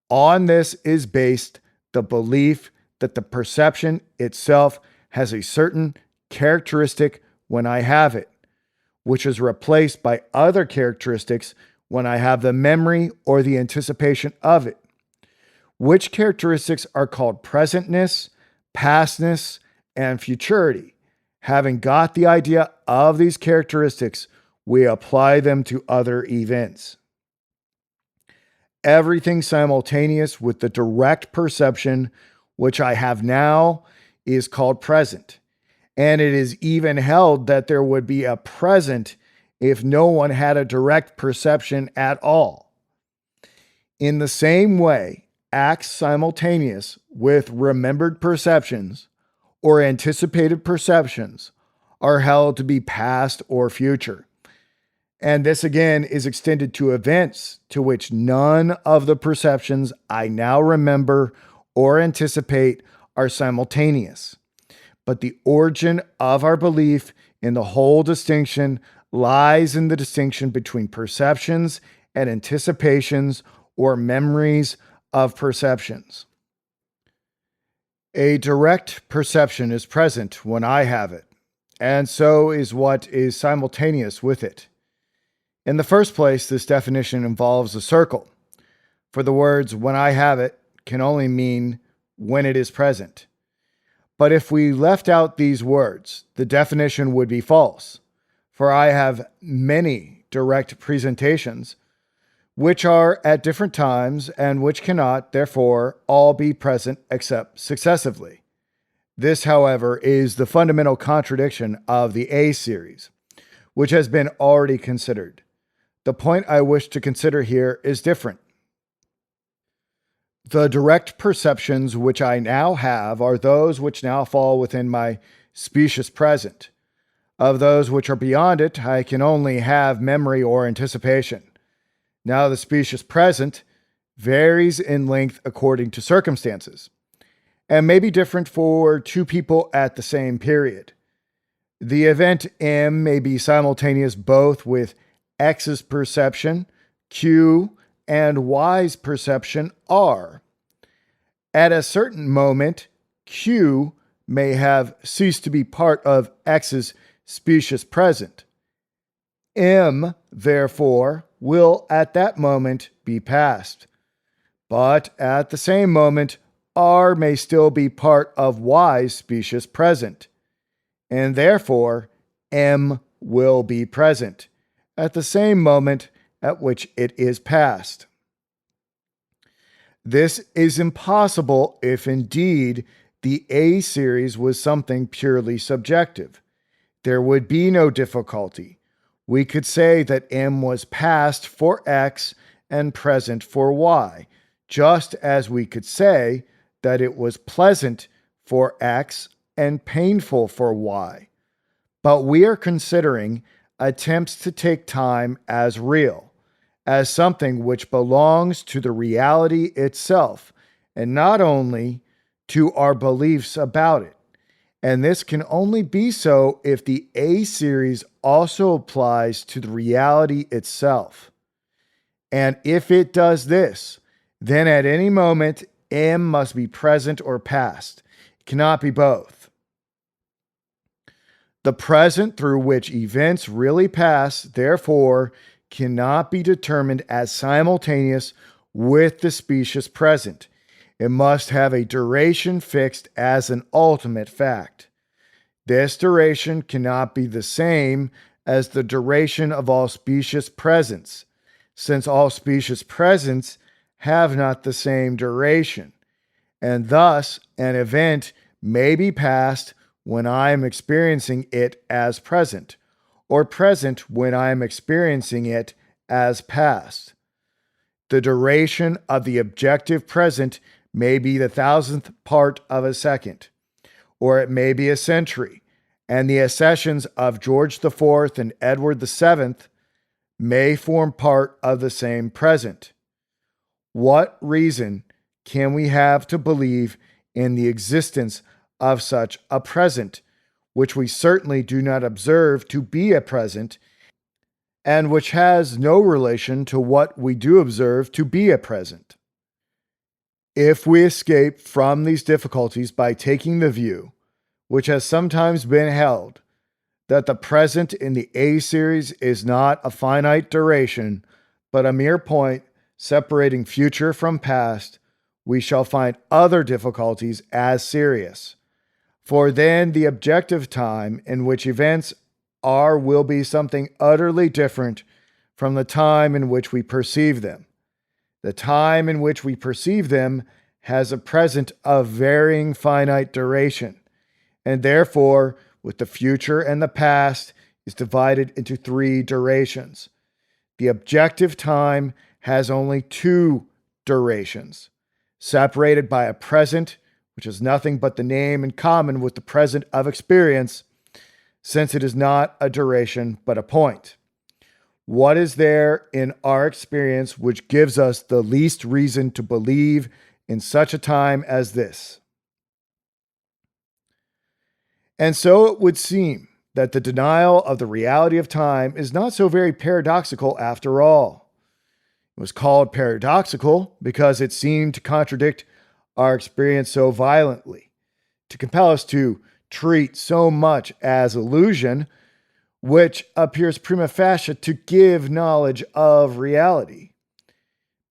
Speaker 1: On this is based the belief that the perception itself has a certain characteristic when I have it, which is replaced by other characteristics when I have the memory or the anticipation of it, which characteristics are called presentness, pastness, and futurity. Having got the idea of these characteristics, we apply them to other events. Everything simultaneous with the direct perception which I have now is called present. And it is even held that there would be a present if no one had a direct perception at all. In the same way, acts simultaneous with remembered perceptions, or anticipated perceptions are held to be past or future. And this again is extended to events to which none of the perceptions I now remember or anticipate are simultaneous. But the origin of our belief in the whole distinction lies in the distinction between perceptions and anticipations or memories of perceptions. A direct perception is present when I have it, and so is what is simultaneous with it. In the first place, this definition involves a circle, for the words "when I have it" can only mean when it is present. But if we left out these words, the definition would be false, for I have many direct presentations, which are at different times and which cannot, therefore, all be present except successively. This, however, is the fundamental contradiction of the A series, which has been already considered. The point I wish to consider here is different. The direct perceptions which I now have are those which now fall within my specious present. Of those which are beyond it, I can only have memory or anticipation. Now, the specious present varies in length according to circumstances, and may be different for two people at the same period. The event M may be simultaneous both with X's perception, Q, and Y's perception, R. At a certain moment, Q may have ceased to be part of X's specious present. M, therefore, will at that moment be past. But at the same moment, R may still be part of Y's specious present. And therefore, M will be present at the same moment at which it is past. This is impossible if indeed the A series was something purely subjective. There would be no difficulty. We could say that M was past for X and present for Y, just as we could say that it was pleasant for X and painful for Y. But we are considering attempts to take time as real, as something which belongs to the reality itself, and not only to our beliefs about it. And this can only be so if the A series also applies to the reality itself. And if it does this, then at any moment M must be present or past. It cannot be both. The present through which events really pass, therefore, cannot be determined as simultaneous with the specious present. It must have a duration fixed as an ultimate fact. This duration cannot be the same as the duration of all specious presents, since all specious presents have not the same duration, and thus an event may be past when I am experiencing it as present, or present when I am experiencing it as past. The duration of the objective present may be the 1,000th part of a second, or it may be a century, and the accessions of George IV and Edward VII may form part of the same present. What reason can we have to believe in the existence of such a present, which we certainly do not observe to be a present, and which has no relation to what we do observe to be a present? If we escape from these difficulties by taking the view, which has sometimes been held, that the present in the A series is not a finite duration, but a mere point separating future from past, we shall find other difficulties as serious. For then the objective time in which events are will be something utterly different from the time in which we perceive them. The time in which we perceive them has a present of varying finite duration, and therefore, with the future and the past, is divided into 3 durations. The objective time has only 2 durations, separated by a present which is nothing but the name in common with the present of experience, since it is not a duration but a point. What is there in our experience which gives us the least reason to believe in such a time as this? And so it would seem that the denial of the reality of time is not so very paradoxical after all. It was called paradoxical because it seemed to contradict our experience so violently, to compel us to treat so much as illusion, which appears prima facie to give knowledge of reality.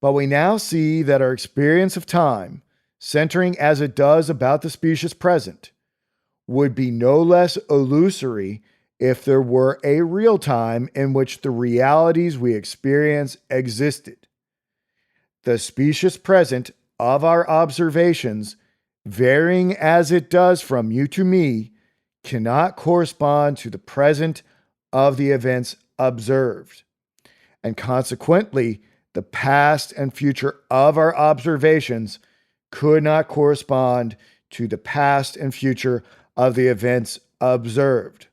Speaker 1: But we now see that our experience of time, centering as it does about the specious present, would be no less illusory if there were a real time in which the realities we experience existed. The specious present of our observations, varying as it does from you to me, cannot correspond to the present of the events observed. And consequently, the past and future of our observations could not correspond to the past and future of the events observed.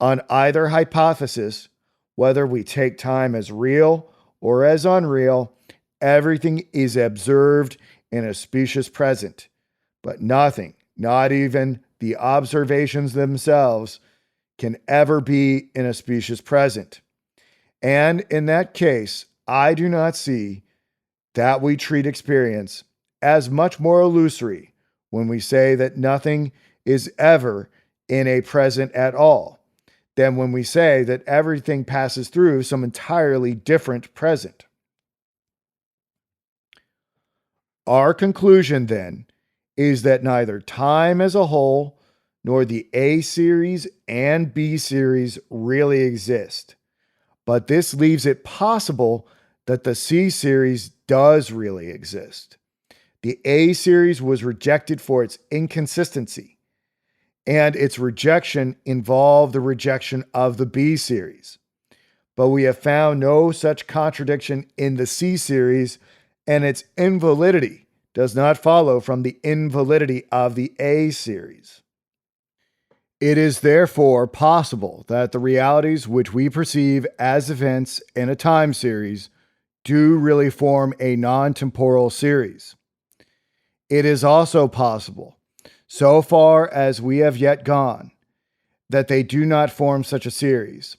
Speaker 1: On either hypothesis, whether we take time as real or as unreal, everything is observed in a specious present, but nothing, not even the observations themselves, can ever be in a specious present. And in that case, I do not see that we treat experience as much more illusory when we say that nothing is ever in a present at all than when we say that everything passes through some entirely different present. Our conclusion, then, is that neither time as a whole nor the A series and B series really exist. But this leaves it possible that the C series does really exist. The A series was rejected for its inconsistency, and its rejection involved the rejection of the B series. But we have found no such contradiction in the C series, and its invalidity does not follow from the invalidity of the A series. It is therefore possible that the realities which we perceive as events in a time series do really form a non-temporal series. It is also possible, so far as we have yet gone, that they do not form such a series,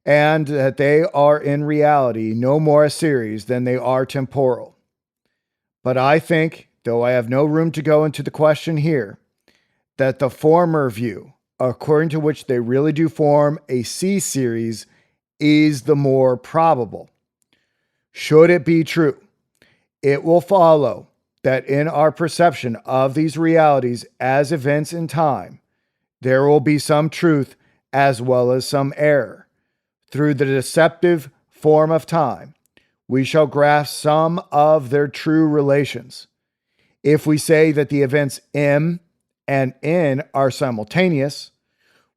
Speaker 1: and that they are in reality no more a series than they are temporal. But I think, though I have no room to go into the question here, that the former view, according to which they really do form a C series, is the more probable. Should it be true, it will follow that in our perception of these realities as events in time, there will be some truth as well as some error. Through the deceptive form of time, we shall grasp some of their true relations. If we say that the events M and N are simultaneous,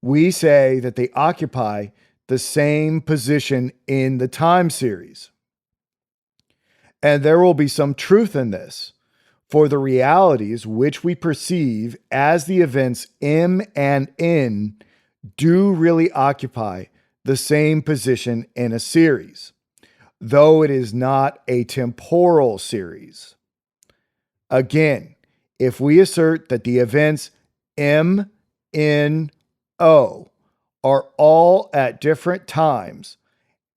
Speaker 1: we say that they occupy the same position in the time series. And there will be some truth in this, for the realities which we perceive as the events M and N do really occupy the same position in a series, though it is not a temporal series. Again, if we assert that the events M, N, O are all at different times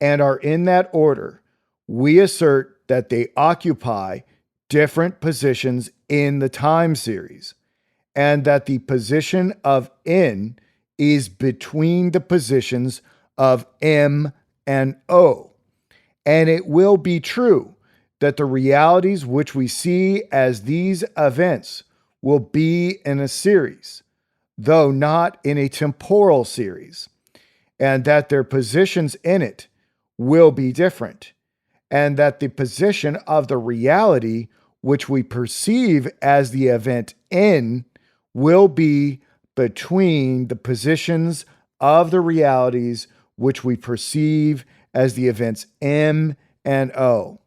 Speaker 1: and are in that order, we assert that they occupy different positions in the time series, and that the position of N is between the positions of M and O. And it will be true that the realities which we see as these events will be in a series, though not in a temporal series, and that their positions in it will be different, and that the position of the reality which we perceive as the event N will be between the positions of the realities which we perceive as the events M and O.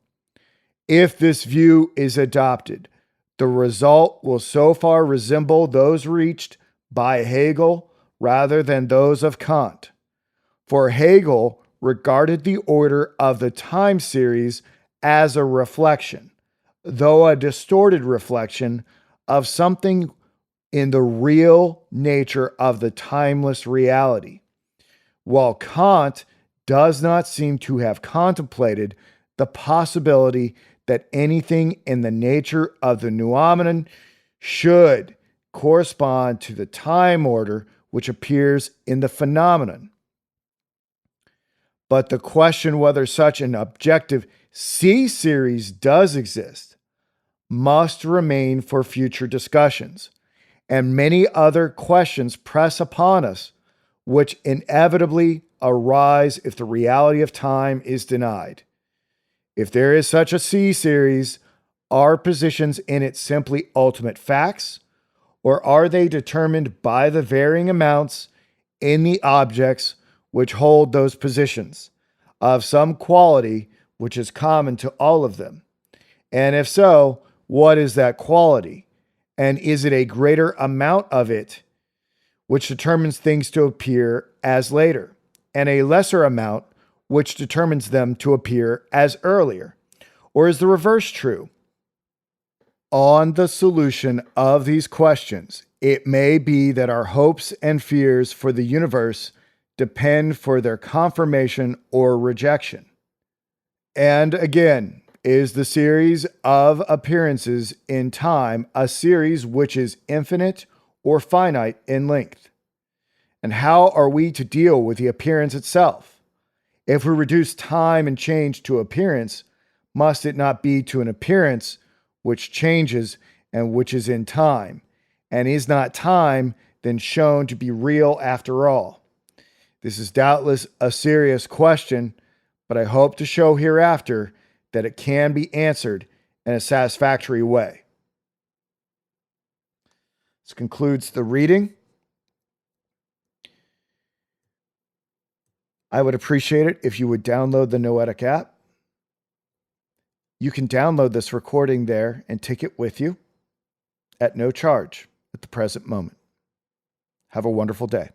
Speaker 1: If this view is adopted, The result will so far resemble those reached by Hegel rather than those of Kant. For Hegel regarded the order of the time series as a reflection, though a distorted reflection, of something in the real nature of the timeless reality, while Kant does not seem to have contemplated the possibility that anything in the nature of the noumenon should correspond to the time order which appears in the phenomenon. But the question whether such an objective C series does exist must remain for future discussions, and many other questions press upon us which inevitably arise if the reality of time is denied. If there is such a C series, are positions in it simply ultimate facts, or are they determined by the varying amounts in the objects which hold those positions of some quality which is common to all of them? And if so, what is that quality? And is it a greater amount of it which determines things to appear as later, and a lesser amount which determines them to appear as earlier? Or is the reverse true? On the solution of these questions, it may be that our hopes and fears for the universe depend for their confirmation or rejection. And again, is the series of appearances in time a series which is infinite or finite in length? And how are we to deal with the appearance itself? If we reduce time and change to appearance, must it not be to an appearance which changes and which is in time? And is not time then shown to be real after all? This is doubtless a serious question, but I hope to show hereafter that it can be answered in a satisfactory way. This concludes the reading. I would appreciate it if you would download the Noetic app. You can download this recording there and take it with you at no charge at the present moment. Have a wonderful day.